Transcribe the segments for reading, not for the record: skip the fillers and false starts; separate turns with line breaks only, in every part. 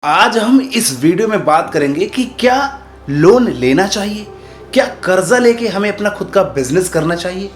आज हम इस वीडियो में बात करेंगे कि क्या लोन लेना चाहिए, क्या कर्जा लेके हमें अपना खुद का बिजनेस करना चाहिए।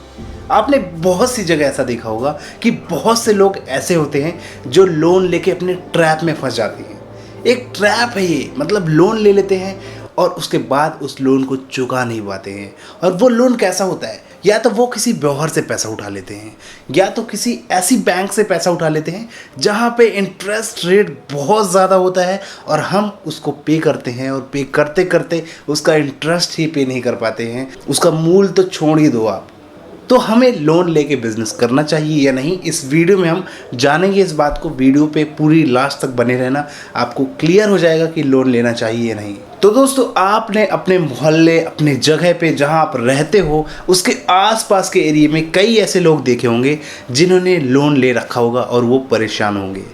आपने बहुत सी जगह ऐसा देखा होगा कि बहुत से लोग ऐसे होते हैं जो लोन लेके अपने ट्रैप में फंस जाते हैं। एक ट्रैप है ये, मतलब लोन ले लेते हैं और उसके बाद उस लोन को चुका नहीं पाते हैं। और वो लोन कैसा होता है, या तो वो किसी व्यवहार से पैसा उठा लेते हैं या तो किसी ऐसी बैंक से पैसा उठा लेते हैं जहाँ पे इंटरेस्ट रेट बहुत ज़्यादा होता है और हम उसको पे करते हैं और पे करते करते उसका इंटरेस्ट ही पे नहीं कर पाते हैं। उसका मूल तो छोड़ ही दो आप। तो हमें लोन लेके बिजनेस करना चाहिए या नहीं, इस वीडियो में हम जानेंगे इस बात को। वीडियो पे पूरी लास्ट तक बने रहना, आपको क्लियर हो जाएगा कि लोन लेना चाहिए या नहीं। तो दोस्तों, आपने अपने मोहल्ले, अपने जगह पे जहां आप रहते हो उसके आसपास के एरिया में कई ऐसे लोग देखे होंगे जिन्होंने लोन ले रखा होगा और वो परेशान होंगे।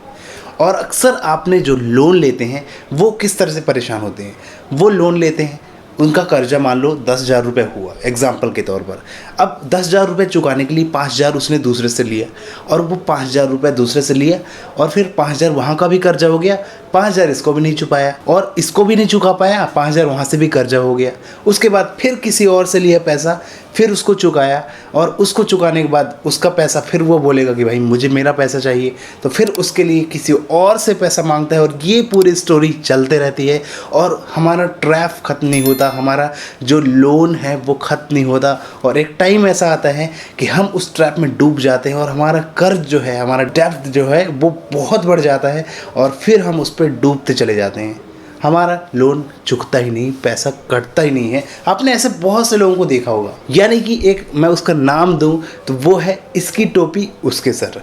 और अक्सर आपने जो लोन लेते हैं वो किस तरह से परेशान होते हैं। वो लोन लेते हैं, उनका कर्जा मान लो 10,000 रुपये हुआ एग्जाम्पल के तौर पर। अब 10,000 रुपये चुकाने के लिए 5,000 उसने दूसरे से लिया और वो 5,000 रुपये दूसरे से लिया और फिर 5,000 वहाँ का भी कर्जा हो गया, 5,000 इसको भी नहीं चुकाया और इसको भी नहीं चुका पाया, 5,000 वहाँ से भी कर्जा हो गया। उसके बाद फिर किसी और से लिया पैसा, फिर उसको चुकाया और उसको चुकाने के बाद उसका पैसा फिर वो बोलेगा कि भाई मुझे मेरा पैसा चाहिए, तो फिर उसके लिए किसी और से पैसा मांगता है और ये पूरी स्टोरी चलते रहती है और हमारा ट्रैप ख़त्म नहीं होता, हमारा जो लोन है वो ख़त्म नहीं होता। और एक टाइम ऐसा आता है कि हम उस ट्रैप में डूब जाते हैं और हमारा कर्ज जो है, हमारा डेब्ट जो है वो बहुत बढ़ जाता है और फिर हम उस पर डूबते चले जाते हैं। हमारा लोन चुकता ही नहीं, पैसा कटता ही नहीं है। आपने ऐसे बहुत से लोगों को देखा होगा। यानी कि एक मैं उसका नाम दूं तो वो है इसकी टोपी उसके सर,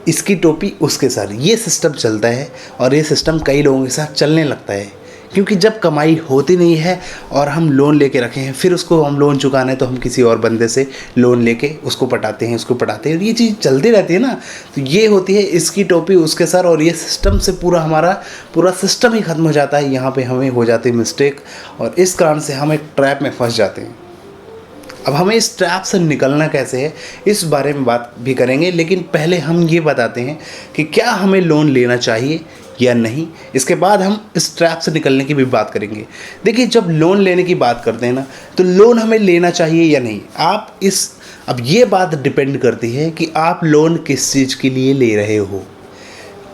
इसकी टोपी उसके सर। ये सिस्टम चलता है और ये सिस्टम कई लोगों के साथ चलने लगता है, क्योंकि जब कमाई होती नहीं है और हम लोन लेके रखे हैं, फिर उसको हम लोन चुकाना है तो हम किसी और बंदे से लोन लेके उसको पटाते हैं, उसको पटाते हैं। ये चीज़ चलती रहती है ना। तो ये होती है इसकी टोपी उसके सर और ये सिस्टम से हमारा पूरा सिस्टम ही ख़त्म हो जाता है। यहाँ पे हमें हो जाती है मिस्टेक और इस कारण से हम एक ट्रैप में फंस जाते हैं। अब हमें इस ट्रैप से निकलना कैसे है, इस बारे में बात भी करेंगे, लेकिन पहले हम ये बताते हैं कि क्या हमें लोन लेना चाहिए या नहीं। इसके बाद हम इस ट्रैप से निकलने की भी बात करेंगे। देखिए, जब लोन लेने की बात करते हैं ना, तो लोन हमें लेना चाहिए या नहीं, अब ये बात डिपेंड करती है कि आप लोन किस चीज़ के लिए ले रहे हो,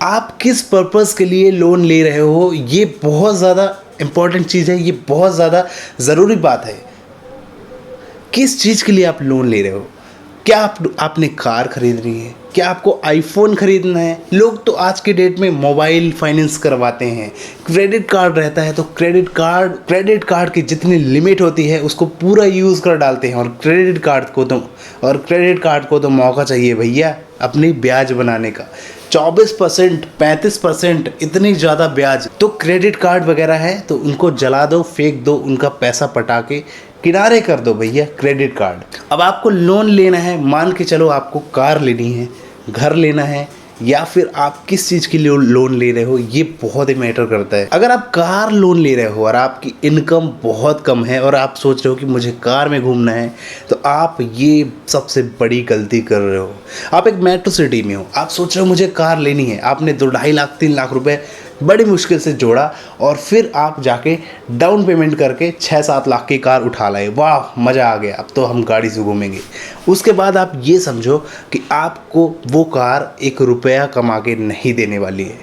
आप किस पर्पज़ के लिए लोन ले रहे हो। ये बहुत ज़्यादा इम्पॉर्टेंट चीज़ है, ये बहुत ज़्यादा ज़रूरी बात है। किस चीज़ के लिए आप लोन ले रहे हो? क्या आपने कार खरीदनी है? क्या आपको आईफोन खरीदना है? लोग तो आज के डेट में मोबाइल फाइनेंस करवाते हैं, क्रेडिट कार्ड रहता है तो क्रेडिट कार्ड की जितनी लिमिट होती है उसको पूरा यूज़ कर डालते हैं। और क्रेडिट कार्ड को तो मौका चाहिए भैया अपनी ब्याज बनाने का। 24%, 35%, इतनी ज़्यादा ब्याज। तो क्रेडिट कार्ड वगैरह है तो उनको जला दो, फेंक दो, उनका पैसा पटा के किनारे कर दो भैया, क्रेडिट कार्ड। अब आपको लोन लेना है, मान के चलो आपको कार लेनी है, घर लेना है, या फिर आप किस चीज़ के लिए लोन ले रहे हो, ये बहुत ही मैटर करता है। अगर आप कार लोन ले रहे हो और आपकी इनकम बहुत कम है और आप सोच रहे हो कि मुझे कार में घूमना है, तो आप ये सबसे बड़ी गलती कर रहे हो। आप एक मेट्रो सिटी में हो, आप सोच रहे हो मुझे कार लेनी है, आपने 2-2.5 लाख 3 लाख रुपए बड़ी मुश्किल से जोड़ा और फिर आप जाके डाउन पेमेंट करके 6-7 लाख की कार उठा लाए। वाह, मज़ा आ गया, अब तो हम गाड़ी से घूमेंगे। उसके बाद आप ये समझो कि आपको वो कार 1 रुपया कमा के नहीं देने वाली है।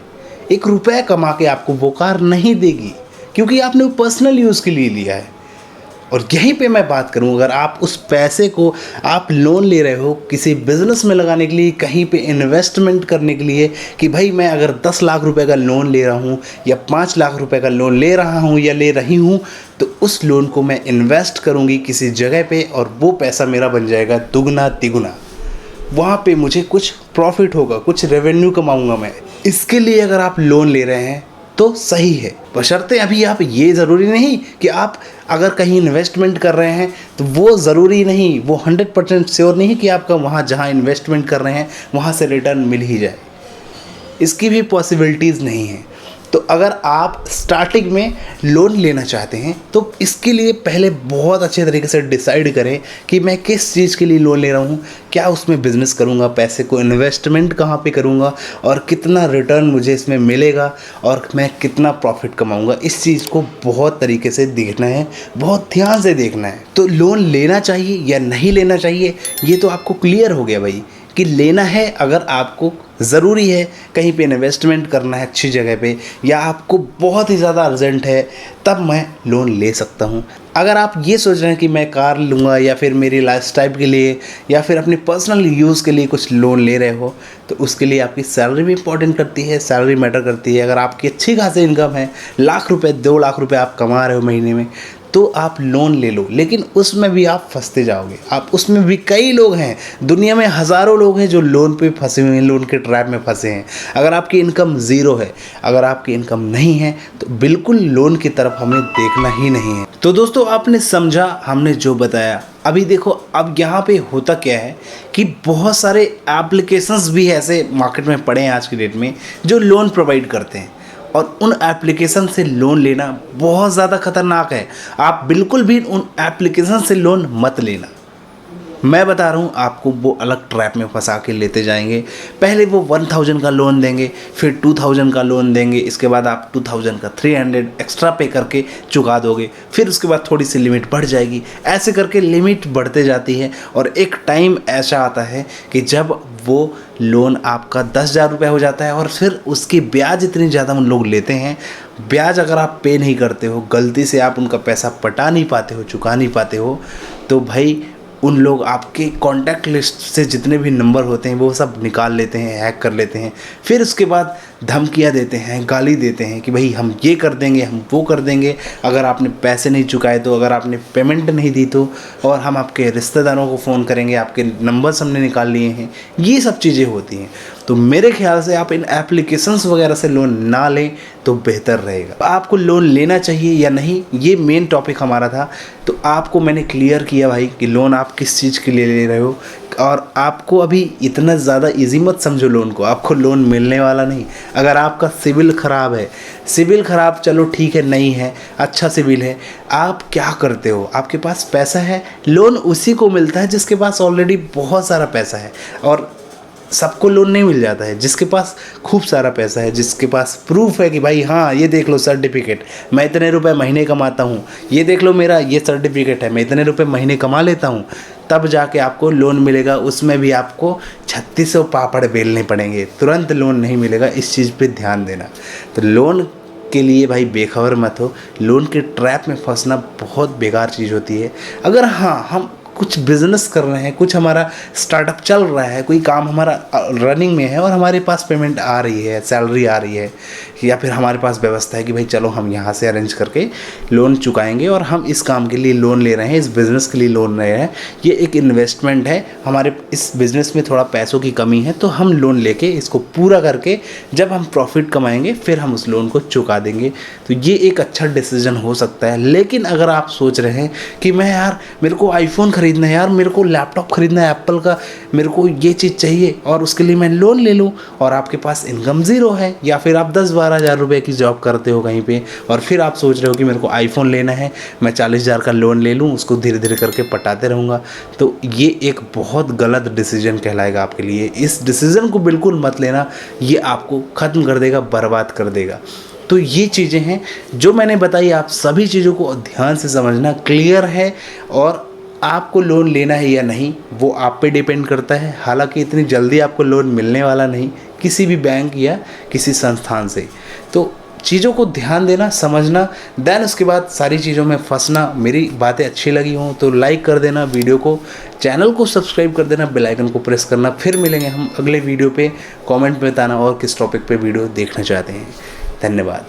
1 रुपया कमा के आपको वो कार नहीं देगी, क्योंकि आपने वो पर्सनल यूज़ के लिए लिया है। और यहीं पे मैं बात करूं, अगर आप उस पैसे को आप लोन ले रहे हो किसी बिज़नेस में लगाने के लिए, कहीं पे इन्वेस्टमेंट करने के लिए, कि भाई मैं अगर 10 लाख रुपए का लोन ले रहा हूं या 5 लाख रुपए का लोन ले रहा हूं या ले रही हूं, तो उस लोन को मैं इन्वेस्ट करूंगी किसी जगह पे और वो पैसा मेरा बन जाएगा दुगना तिगुना। वहाँ पे मुझे कुछ प्रॉफिट होगा, कुछ रेवेन्यू कमाऊँगा मैं। इसके लिए अगर आप लोन ले रहे हैं तो सही है, बशर्ते अभी आप ये ज़रूरी नहीं कि आप अगर कहीं इन्वेस्टमेंट कर रहे हैं तो वो ज़रूरी नहीं, वो 100% श्योर नहीं कि आपका वहाँ जहाँ इन्वेस्टमेंट कर रहे हैं वहाँ से रिटर्न मिल ही जाए। इसकी भी पॉसिबिलिटीज़ नहीं है। तो अगर आप स्टार्टिंग में लोन लेना चाहते हैं तो इसके लिए पहले बहुत अच्छे तरीके से डिसाइड करें कि मैं किस चीज़ के लिए लोन ले रहा हूँ, क्या उसमें बिज़नेस करूँगा, पैसे को इन्वेस्टमेंट कहाँ पे करूँगा और कितना रिटर्न मुझे इसमें मिलेगा और मैं कितना प्रॉफिट कमाऊँगा। इस चीज़ को बहुत तरीके से देखना है, बहुत ध्यान से देखना है। तो लोन लेना चाहिए या नहीं लेना चाहिए ये तो आपको क्लियर हो गया भाई कि लेना है अगर आपको ज़रूरी है, कहीं पे इन्वेस्टमेंट करना है अच्छी जगह पे, या आपको बहुत ही ज़्यादा अर्जेंट है, तब मैं लोन ले सकता हूँ। अगर आप ये सोच रहे हैं कि मैं कार लूँगा या फिर मेरी लाइफस्टाइल के लिए या फिर अपने पर्सनल यूज़ के लिए कुछ लोन ले रहे हो तो उसके लिए आपकी सैलरी भी इंपॉर्टेंट करती है, सैलरी मैटर करती है। अगर आपकी अच्छी खासी इनकम है, लाख रुपए 2 लाख रुपए आप कमा रहे हो महीने में, तो आप लोन ले लो, लेकिन उसमें भी आप फंसते जाओगे। आप उसमें भी कई लोग हैं, दुनिया में हज़ारों लोग हैं जो लोन पे फंसे हुए हैं, लोन के ट्रैप में फंसे हैं। अगर आपकी इनकम ज़ीरो है, अगर आपकी इनकम नहीं है तो बिल्कुल लोन की तरफ हमें देखना ही नहीं है। तो दोस्तों आपने समझा हमने जो बताया। अभी देखो अब यहाँ पे होता क्या है कि बहुत सारे एप्लीकेशंस भी ऐसे मार्केट में पड़े हैं आज की डेट में जो लोन प्रोवाइड करते हैं, और उन एप्लीकेशन से लोन लेना बहुत ज़्यादा खतरनाक है। आप बिल्कुल भी उन एप्लीकेशन से लोन मत लेना। मैं बता रहा हूँ आपको, वो अलग ट्रैप में फंसा के लेते जाएंगे। पहले वो 1000 का लोन देंगे, फिर 2000 का लोन देंगे, इसके बाद आप 2000 का 300 एक्स्ट्रा पे करके चुका दोगे, फिर उसके बाद थोड़ी सी लिमिट बढ़ जाएगी। ऐसे करके लिमिट बढ़ते जाती है और एक टाइम ऐसा आता है कि जब वो लोन आपका 10,000 रुपये हो जाता है और फिर उसकी ब्याज इतनी ज़्यादा उन लोग लेते हैं। ब्याज अगर आप पे नहीं करते हो, गलती से आप उनका पैसा पटा नहीं पाते हो, चुका नहीं पाते हो, तो भाई उन लोग आपके कॉन्टैक्ट लिस्ट से जितने भी नंबर होते हैं वो सब निकाल लेते हैं, हैक कर लेते हैं। फिर उसके बाद धमकियाँ देते हैं, गाली देते हैं कि भाई हम ये कर देंगे, हम वो कर देंगे, अगर आपने पैसे नहीं चुकाए तो, अगर आपने पेमेंट नहीं दी तो, और हम आपके रिश्तेदारों को फ़ोन करेंगे, आपके नंबर्स हमने निकाल लिए हैं। ये सब चीज़ें होती हैं। तो मेरे ख्याल से आप इन एप्लीकेशंस वगैरह से लोन ना लें तो बेहतर रहेगा। आपको लोन लेना चाहिए या नहीं, ये मेन टॉपिक हमारा था। तो आपको मैंने क्लियर किया भाई कि लोन आप किस चीज़ के लिए ले रहे हो, और आपको अभी इतना ज़्यादा इजी मत समझो लोन को। आपको लोन मिलने वाला नहीं। अगर आपका सिविल ख़राब है, सिविल ख़राब चलो ठीक है, नहीं है, अच्छा सिविल है, आप क्या करते हो, आपके पास पैसा है, लोन उसी को मिलता है जिसके पास ऑलरेडी बहुत सारा पैसा है। और सबको लोन नहीं मिल जाता है। जिसके पास खूब सारा पैसा है, जिसके पास प्रूफ है कि भाई हाँ ये देख लो सर्टिफिकेट, मैं इतने रुपए महीने कमाता हूँ, ये देख लो मेरा ये सर्टिफिकेट है, मैं इतने रुपए महीने कमा लेता हूँ, तब जाके आपको लोन मिलेगा। उसमें भी आपको 3600 पापड़ बेलने पड़ेंगे, तुरंत लोन नहीं मिलेगा। इस चीज़ पे ध्यान देना। तो लोन के लिए भाई बेखबर मत हो। लोन के ट्रैप में फंसना बहुत बेकार चीज़ होती है। अगर हाँ हम कुछ बिज़नेस कर रहे हैं, कुछ हमारा स्टार्टअप चल रहा है, कोई काम हमारा रनिंग में है और हमारे पास पेमेंट आ रही है, सैलरी आ रही है, या फिर हमारे पास व्यवस्था है कि भाई चलो हम यहाँ से अरेंज करके लोन चुकाएंगे और हम इस काम के लिए लोन ले रहे हैं, इस बिज़नेस के लिए लोन ले रहे हैं, ये एक इन्वेस्टमेंट है, हमारे इस बिज़नेस में थोड़ा पैसों की कमी है, तो हम लोन लेके इसको पूरा करके जब हम प्रॉफिट कमाएंगे फिर हम उस लोन को चुका देंगे। तो ये एक अच्छा डिसीजन हो सकता है। लेकिन अगर आप सोच रहे हैं कि मैं यार मेरे को आईफोन खरीदना है, यार मेरे को लैपटॉप खरीदना है एप्पल का, मेरे को ये चीज़ चाहिए और उसके लिए मैं लोन ले लूँ, और आपके पास इनकम ज़ीरो है, या फिर आप 10-12 हज़ार रुपये की जॉब करते हो कहीं पे और फिर आप सोच रहे हो कि मेरे को आईफोन लेना है, मैं 40,000 का लोन ले लूँ, उसको धीरे धीरे करके पटाते रहूँगा, तो ये एक बहुत गलत डिसीजन कहलाएगा आपके लिए। इस डिसीजन को बिल्कुल मत लेना, ये आपको ख़त्म कर देगा, बर्बाद कर देगा। तो ये चीज़ें हैं जो मैंने बताई, आप सभी चीज़ों को ध्यान से समझना, क्लियर है। और आपको लोन लेना है या नहीं वो आप पे डिपेंड करता है। हालांकि इतनी जल्दी आपको लोन मिलने वाला नहीं किसी भी बैंक या किसी संस्थान से। तो चीज़ों को ध्यान देना, समझना, देन उसके बाद सारी चीज़ों में फंसना। मेरी बातें अच्छी लगी हों तो लाइक कर देना वीडियो को, चैनल को सब्सक्राइब कर देना, बेल आइकन को प्रेस करना। फिर मिलेंगे हम अगले वीडियो पे। कमेंट में बताना और किस टॉपिक पे वीडियो देखना चाहते हैं। धन्यवाद।